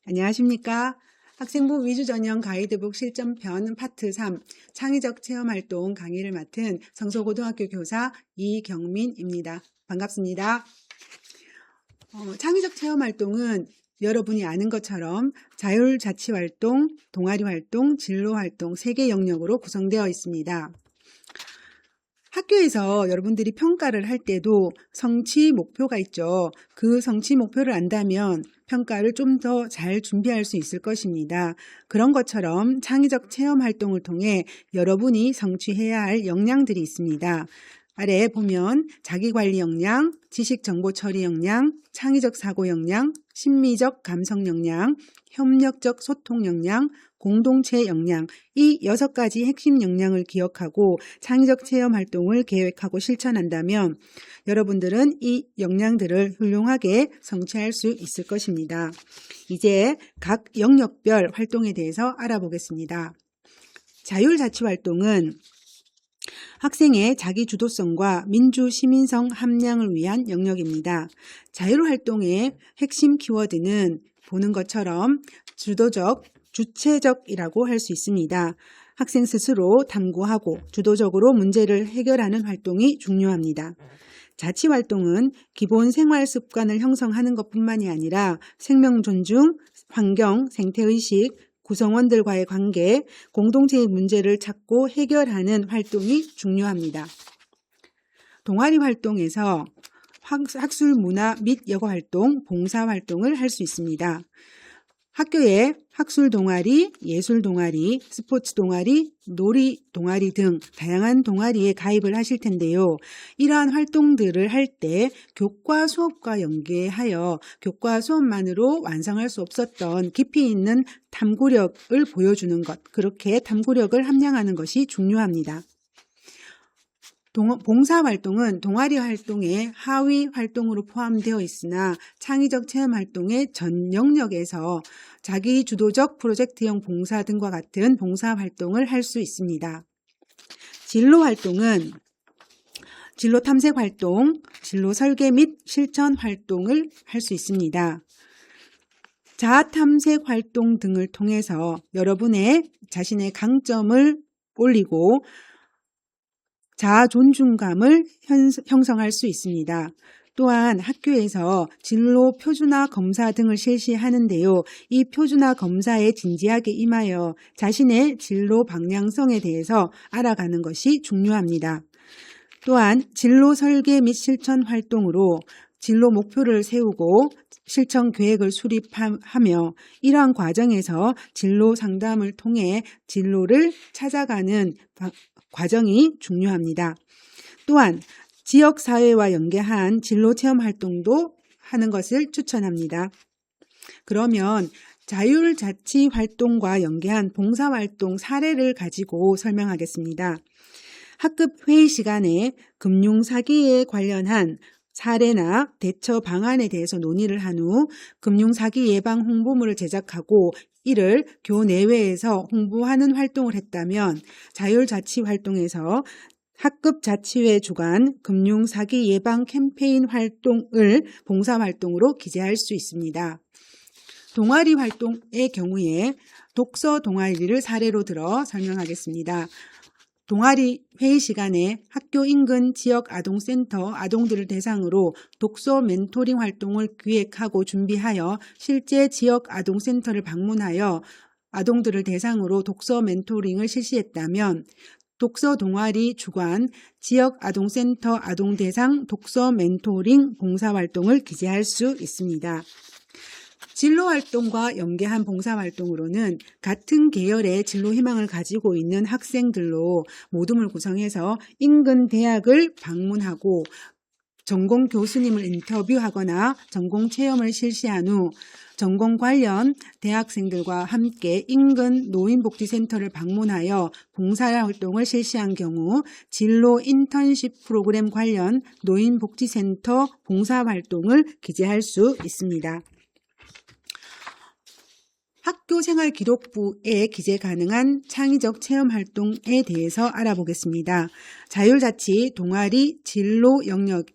안녕하십니까? 학생부 위주 전형 가이드북 실전편 파트 3 창의적 체험활동 강의를 맡은 성서고등학교 교사 이경민입니다. 반갑습니다. 창의적 체험활동은 여러분이 아는 것처럼 자율자치활동, 동아리활동, 진로활동 3개 영역으로 구성되어 있습니다. 학교에서 여러분들이 평가를 할 때도 성취 목표가 있죠. 그 성취 목표를 안다면 평가를 좀 더 잘 준비할 수 있을 것입니다. 그런 것처럼 창의적 체험 활동을 통해 여러분이 성취해야 할 역량들이 있습니다. 아래 보면 자기관리 역량, 지식정보 처리 역량, 창의적 사고 역량, 심미적 감성 역량, 협력적 소통 역량, 공동체 역량, 이 6가지 핵심 역량을 기억하고 창의적 체험 활동을 계획하고 실천한다면 여러분들은 이 역량들을 훌륭하게 성취할 수 있을 것입니다. 이제 각 영역별 활동에 대해서 알아보겠습니다. 자율자치활동은 학생의 자기주도성과 민주시민성 함량을 위한 영역입니다. 자율활동의 핵심 키워드는 보는 것처럼 주도적, 주체적이라고 할 수 있습니다. 학생 스스로 탐구하고 주도적으로 문제를 해결하는 활동이 중요합니다. 자치활동은 기본 생활 습관을 형성하는 것뿐만이 아니라 생명 존중, 환경, 생태의식, 구성원들과의 관계, 공동체의 문제를 찾고 해결하는 활동이 중요합니다. 동아리 활동에서 학술 문화 및 여가 활동, 봉사 활동을 할 수 있습니다. 학교에 학술 동아리, 예술 동아리, 스포츠 동아리, 놀이 동아리 등 다양한 동아리에 가입을 하실 텐데요. 이러한 활동들을 할 때 교과 수업과 연계하여 교과 수업만으로 완성할 수 없었던 깊이 있는 탐구력을 보여주는 것, 그렇게 탐구력을 함양하는 것이 중요합니다. 봉사활동은 동아리 활동의 하위 활동으로 포함되어 있으나 창의적 체험활동의 전 영역에서 자기주도적 프로젝트형 봉사 등과 같은 봉사활동을 할 수 있습니다. 진로활동은 진로 탐색활동, 진로 설계 및 실천 활동을 할 수 있습니다. 자아탐색 활동 등을 통해서 여러분의 자신의 강점을 올리고 자아 존중감을 형성할 수 있습니다. 또한 학교에서 진로 표준화 검사 등을 실시하는데요. 이 표준화 검사에 진지하게 임하여 자신의 진로 방향성에 대해서 알아가는 것이 중요합니다. 또한 진로 설계 및 실천 활동으로 진로 목표를 세우고 실천 계획을 수립하며 이러한 과정에서 진로 상담을 통해 진로를 찾아가는 과정이 중요합니다. 또한 지역사회와 연계한 진로체험 활동도 하는 것을 추천합니다. 그러면 자율자치활동과 연계한 봉사활동 사례를 가지고 설명하겠습니다. 학급 회의 시간에 금융사기에 관련한 사례나 대처 방안에 대해서 논의를 한 후 금융사기 예방 홍보물을 제작하고 이를 교내외에서 홍보하는 활동을 했다면 자율자치활동에서 학급 자치회 주관 금융사기 예방 캠페인 활동을 봉사활동으로 기재할 수 있습니다. 동아리 활동의 경우에 독서 동아리를 사례로 들어 설명하겠습니다. 동아리 회의 시간에 학교 인근 지역 아동센터 아동들을 대상으로 독서 멘토링 활동을 기획하고 준비하여 실제 지역 아동센터를 방문하여 아동들을 대상으로 독서 멘토링을 실시했다면 독서 동아리 주관 지역 아동센터 아동대상 독서 멘토링 봉사활동을 기재할 수 있습니다. 진로활동과 연계한 봉사활동으로는 같은 계열의 진로 희망을 가지고 있는 학생들로 모둠을 구성해서 인근 대학을 방문하고 전공 교수님을 인터뷰하거나 전공 체험을 실시한 후 전공 관련 대학생들과 함께 인근 노인복지센터를 방문하여 봉사활동을 실시한 경우 진로 인턴십 프로그램 관련 노인복지센터 봉사활동을 기재할 수 있습니다. 학교생활기록부에 기재 가능한 창의적 체험활동에 대해서 알아보겠습니다. 자율자치, 동아리, 진로 영역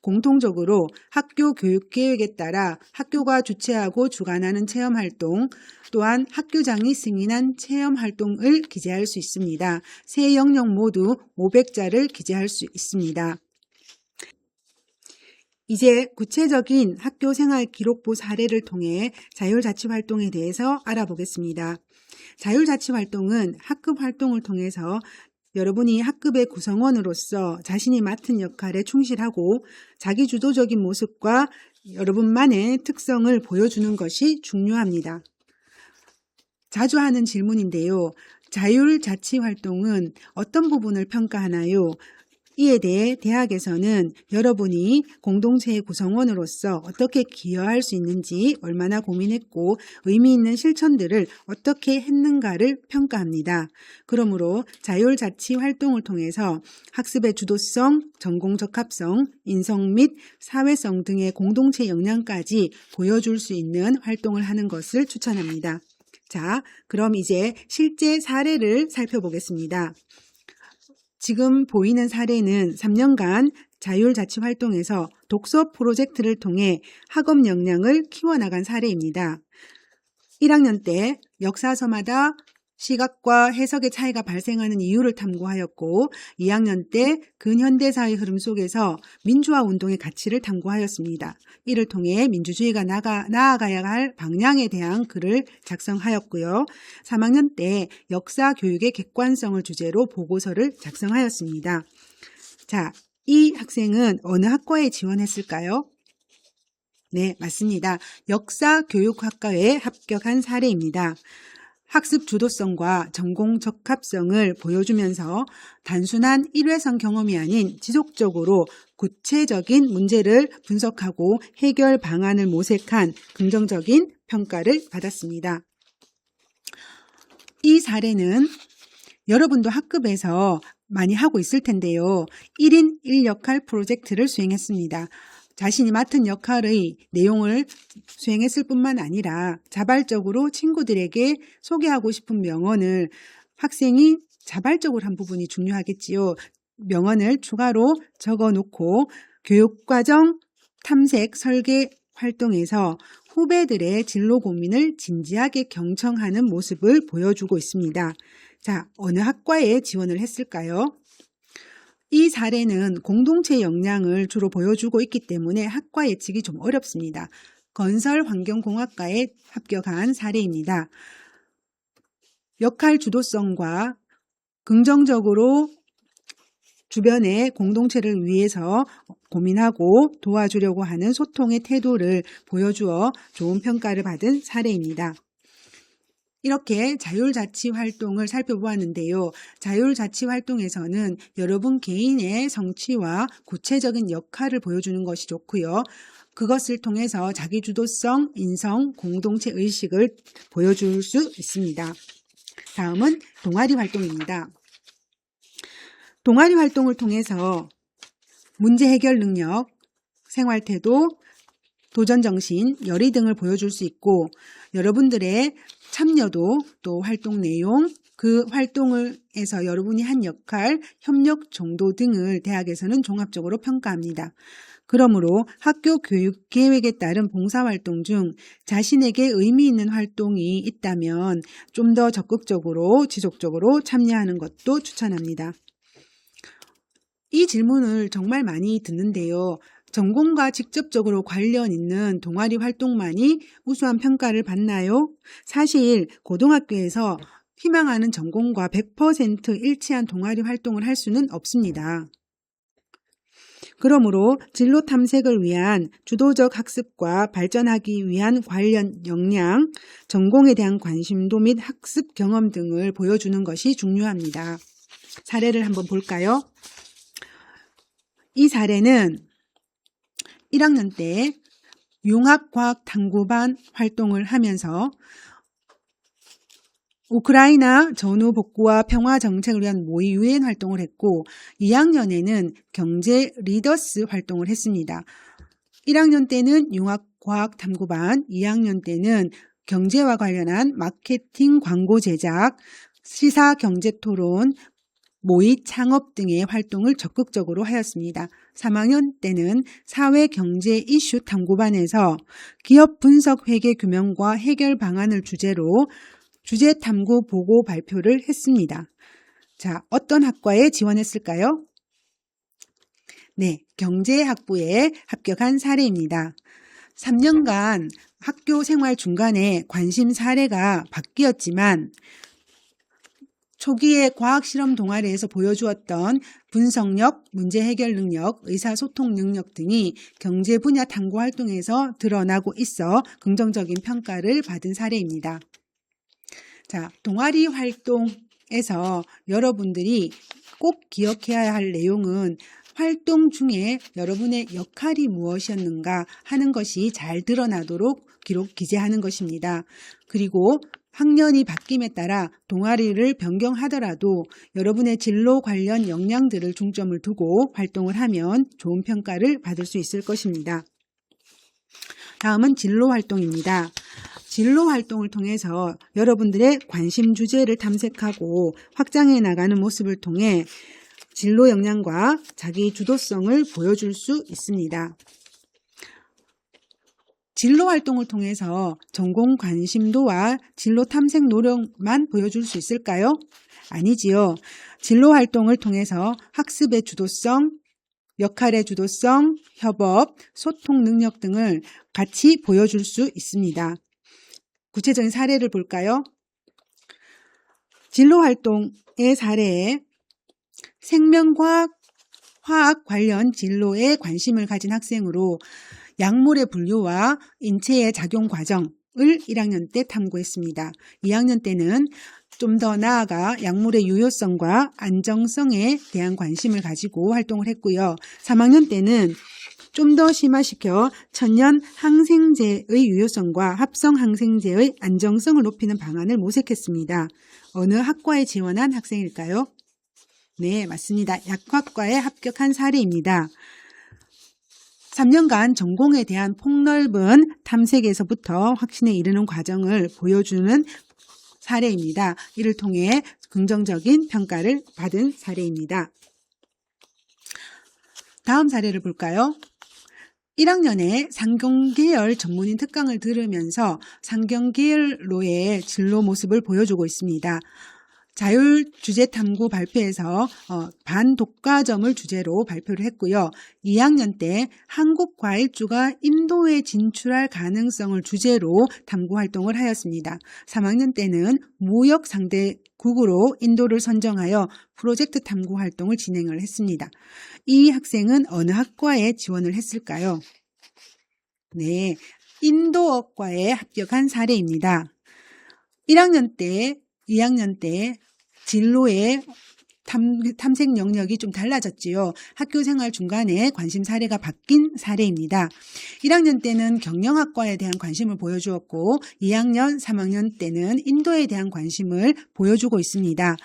공통적으로 학교 교육계획에 따라 학교가 주최하고 주관하는 체험활동, 또한 학교장이 승인한 체험활동을 기재할 수 있습니다. 세 영역 모두 500자를 기재할 수 있습니다. 이제 구체적인 학교생활 기록부 사례를 통해 자율자치활동에 대해서 알아보겠습니다. 자율자치활동은 학급 활동을 통해서 여러분이 학급의 구성원으로서 자신이 맡은 역할에 충실하고 자기주도적인 모습과 여러분만의 특성을 보여주는 것이 중요합니다. 자주 하는 질문인데요. 자율자치활동은 어떤 부분을 평가하나요? 이에 대해 대학에서는 여러분이 공동체의 구성원으로서 어떻게 기여할 수 있는지 얼마나 고민했고 의미 있는 실천들을 어떻게 했는가를 평가합니다. 그러므로 자율자치 활동을 통해서 학습의 주도성, 전공 적합성, 인성 및 사회성 등의 공동체 역량까지 보여줄 수 있는 활동을 하는 것을 추천합니다. 자, 그럼 이제 실제 사례를 살펴보겠습니다. 지금 보이는 사례는 3년간 자율자치 활동에서 독서 프로젝트를 통해 학업 역량을 키워나간 사례입니다. 1학년 때 역사서마다 시각과 해석의 차이가 발생하는 이유를 탐구하였고 2학년 때 근현대사의 흐름 속에서 민주화 운동의 가치를 탐구하였습니다. 이를 통해 민주주의가 나아가야 할 방향에 대한 글을 작성하였고요. 3학년 때 역사 교육의 객관성을 주제로 보고서를 작성하였습니다. 자, 이 학생은 어느 학과에 지원했을까요? 네, 맞습니다. 역사교육학과에 합격한 사례입니다. 학습 주도성과 전공 적합성을 보여주면서 단순한 일회성 경험이 아닌 지속적으로 구체적인 문제를 분석하고 해결 방안을 모색한 긍정적인 평가를 받았습니다. 이 사례는 여러분도 학급에서 많이 하고 있을 텐데요. 1인 1역할 프로젝트를 수행했습니다. 자신이 맡은 역할의 내용을 수행했을 뿐만 아니라 자발적으로 친구들에게 소개하고 싶은 명언을 학생이 자발적으로 한 부분이 중요하겠지요. 명언을 추가로 적어놓고 교육과정 탐색 설계 활동에서 후배들의 진로 고민을 진지하게 경청하는 모습을 보여주고 있습니다. 자, 어느 학과에 지원을 했을까요? 이 사례는 공동체 역량을 주로 보여주고 있기 때문에 학과 예측이 좀 어렵습니다. 건설환경공학과에 합격한 사례입니다. 역할 주도성과 긍정적으로 주변의 공동체를 위해서 고민하고 도와주려고 하는 소통의 태도를 보여주어 좋은 평가를 받은 사례입니다. 이렇게 자율자치 활동을 살펴보았는데요. 자율자치 활동에서는 여러분 개인의 성취와 구체적인 역할을 보여주는 것이 좋고요. 그것을 통해서 자기주도성, 인성, 공동체 의식을 보여줄 수 있습니다. 다음은 동아리 활동입니다. 동아리 활동을 통해서 문제 해결 능력, 생활태도, 도전정신, 열의 등을 보여줄 수 있고 여러분들의 참여도 또 활동 내용, 그 활동에서 여러분이 한 역할, 협력 정도 등을 대학에서는 종합적으로 평가합니다. 그러므로 학교 교육 계획에 따른 봉사활동 중 자신에게 의미 있는 활동이 있다면 좀 더 적극적으로 지속적으로 참여하는 것도 추천합니다. 이 질문을 정말 많이 듣는데요. 전공과 직접적으로 관련 있는 동아리 활동만이 우수한 평가를 받나요? 사실 고등학교에서 희망하는 전공과 100% 일치한 동아리 활동을 할 수는 없습니다. 그러므로 진로 탐색을 위한 주도적 학습과 발전하기 위한 관련 역량, 전공에 대한 관심도 및 학습 경험 등을 보여주는 것이 중요합니다. 사례를 한번 볼까요? 이 사례는 1학년 때 융합과학탐구반 활동을 하면서 우크라이나 전후 복구와 평화 정책을 위한 모의 유엔 활동을 했고 2학년에는 경제 리더스 활동을 했습니다. 1학년 때는 융합과학탐구반, 2학년 때는 경제와 관련한 마케팅 광고 제작, 시사 경제 토론, 모의 창업 등의 활동을 적극적으로 하였습니다. 3학년 때는 사회경제 이슈 탐구반에서 기업 분석 회계 규명과 해결 방안을 주제로 주제 탐구 보고 발표를 했습니다. 자, 어떤 학과에 지원했을까요? 네, 경제학부에 합격한 사례입니다. 3년간 학교 생활 중간에 관심 사례가 바뀌었지만 초기에 과학실험 동아리에서 보여주었던 분석력, 문제 해결 능력, 의사소통 능력 등이 경제 분야 탐구 활동에서 드러나고 있어 긍정적인 평가를 받은 사례입니다. 자, 동아리 활동에서 여러분들이 꼭 기억해야 할 내용은 활동 중에 여러분의 역할이 무엇이었는가 하는 것이 잘 드러나도록 기재하는 것입니다. 그리고 학년이 바뀜에 따라 동아리를 변경하더라도 여러분의 진로 관련 역량들을 중점을 두고 활동을 하면 좋은 평가를 받을 수 있을 것입니다. 다음은 진로 활동입니다. 진로 활동을 통해서 여러분들의 관심 주제를 탐색하고 확장해 나가는 모습을 통해 진로 역량과 자기 주도성을 보여줄 수 있습니다. 진로 활동을 통해서 전공 관심도와 진로 탐색 노력만 보여줄 수 있을까요? 아니지요. 진로 활동을 통해서 학습의 주도성, 역할의 주도성, 협업, 소통 능력 등을 같이 보여줄 수 있습니다. 구체적인 사례를 볼까요? 진로 활동의 사례에 생명과학, 화학 관련 진로에 관심을 가진 학생으로 약물의 분류와 인체의 작용 과정을 1학년 때 탐구했습니다. 2학년 때는 좀 더 나아가 약물의 유효성과 안정성에 대한 관심을 가지고 활동을 했고요. 3학년 때는 좀 더 심화시켜 천연 항생제의 유효성과 합성 항생제의 안정성을 높이는 방안을 모색했습니다. 어느 학과에 지원한 학생일까요? 네, 맞습니다. 약학과에 합격한 사례입니다. 3년간 전공에 대한 폭넓은 탐색에서부터 확신에 이르는 과정을 보여주는 사례입니다. 이를 통해 긍정적인 평가를 받은 사례입니다. 다음 사례를 볼까요? 1학년에 상경계열 전문인 특강을 들으면서 상경계열로의 진로 모습을 보여주고 있습니다. 자율주제탐구 발표에서 반독과점을 주제로 발표를 했고요. 2학년 때 한국과일주가 인도에 진출할 가능성을 주제로 탐구 활동을 하였습니다. 3학년 때는 무역 상대국으로 인도를 선정하여 프로젝트 탐구 활동을 진행을 했습니다. 이 학생은 어느 학과에 지원을 했을까요? 네, 인도어과에 합격한 사례입니다. 1학년 때, 2학년 때 진로의 탐색 영역이 좀 달라졌지요. 학교 생활 중간에 관심 사례가 바뀐 사례입니다. 1학년 때는 경영학과에 대한 관심을 보여주었고 2학년, 3학년 때는 인도에 대한 관심을 보여주고 있습니다.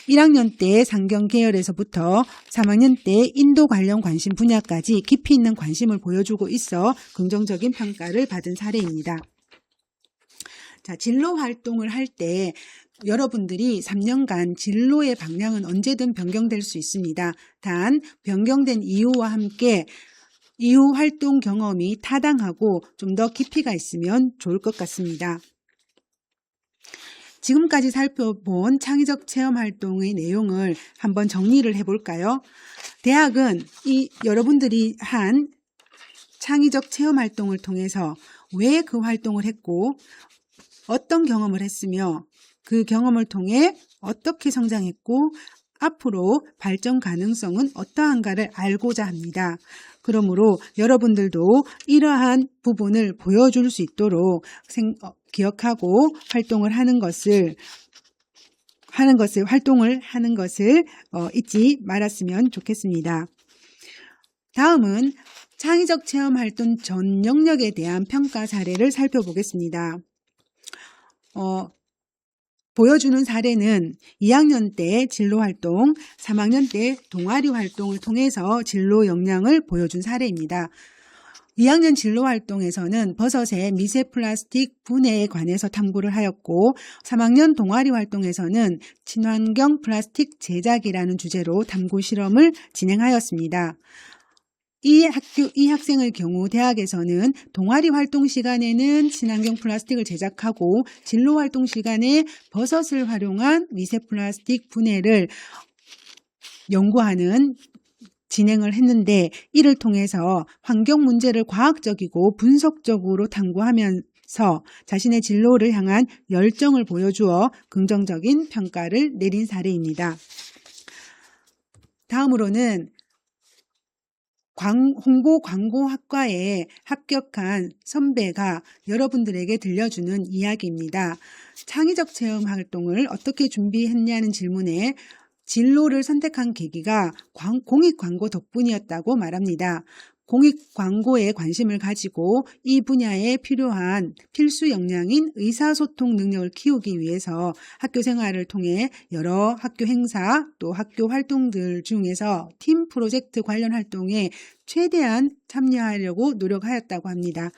1학년 때 상경 계열에서부터 3학년 때 인도 관련 관심 분야까지 깊이 있는 관심을 보여주고 있어 긍정적인 평가를 받은 사례입니다. 자, 진로 활동을 할 때 여러분들이 3년간 진로의 방향은 언제든 변경될 수 있습니다. 단 변경된 이유와 함께 이후 활동 경험이 타당하고 좀 더 깊이가 있으면 좋을 것 같습니다. 지금까지 살펴본 창의적 체험 활동의 내용을 한번 정리를 해볼까요? 대학은 여러분들이 한 창의적 체험 활동을 통해서 왜 그 활동을 했고 어떤 경험을 했으며 그 경험을 통해 어떻게 성장했고 앞으로 발전 가능성은 어떠한가를 알고자 합니다. 그러므로 여러분들도 이러한 부분을 보여줄 수 있도록 기억하고 활동을 하는 것을 잊지 말았으면 좋겠습니다. 다음은 창의적 체험 활동 전 영역에 대한 평가 사례를 살펴보겠습니다. 보여주는 사례는 2학년 때 진로 활동, 3학년 때 동아리 활동을 통해서 진로 역량을 보여준 사례입니다. 2학년 진로활동에서는 버섯의 미세 플라스틱 분해에 관해서 탐구를 하였고 3학년 동아리 활동에서는 친환경 플라스틱 제작이라는 주제로 탐구 실험을 진행하였습니다. 이 학생의 경우 대학에서는 동아리 활동 시간에는 친환경 플라스틱을 제작하고 진로 활동 시간에 버섯을 활용한 미세 플라스틱 분해를 연구하는 진행을 했는데 이를 통해서 환경 문제를 과학적이고 분석적으로 탐구하면서 자신의 진로를 향한 열정을 보여주어 긍정적인 평가를 내린 사례입니다. 다음으로는 홍보 광고학과에 합격한 선배가 여러분들에게 들려주는 이야기입니다. 창의적 체험 활동을 어떻게 준비했냐는 질문에 진로를 선택한 계기가 공익 광고 덕분이었다고 말합니다. 공익 광고에 관심을 가지고 이 분야에 필요한 필수 역량인 의사소통 능력을 키우기 위해서 학교 생활을 통해 여러 학교 행사 또 학교 활동들 중에서 팀 프로젝트 관련 활동에 최대한 참여하려고 노력하였다고 합니다.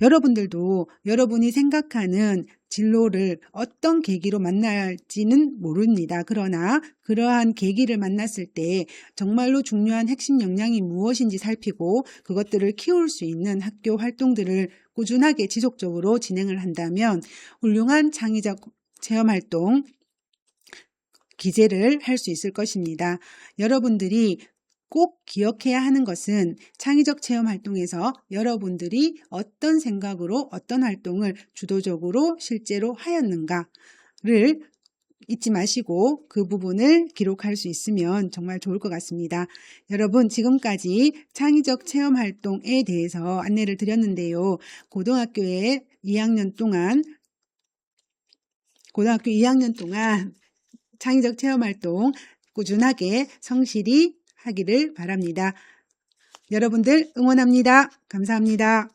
여러분들도 여러분이 생각하는 진로를 어떤 계기로 만날지는 모릅니다. 그러나 그러한 계기를 만났을 때 정말로 중요한 핵심 역량이 무엇인지 살피고 그것들을 키울 수 있는 학교 활동들을 꾸준하게 지속적으로 진행을 한다면 훌륭한 창의적 체험활동 기재를 할 수 있을 것입니다. 여러분들이 꼭 기억해야 하는 것은 창의적 체험 활동에서 여러분들이 어떤 생각으로 어떤 활동을 주도적으로 실제로 하였는가를 잊지 마시고 그 부분을 기록할 수 있으면 정말 좋을 것 같습니다. 여러분 지금까지 창의적 체험 활동에 대해서 안내를 드렸는데요. 고등학교 2학년 동안 창의적 체험 활동 꾸준하게 성실히 하기를 바랍니다. 여러분들 응원합니다. 감사합니다.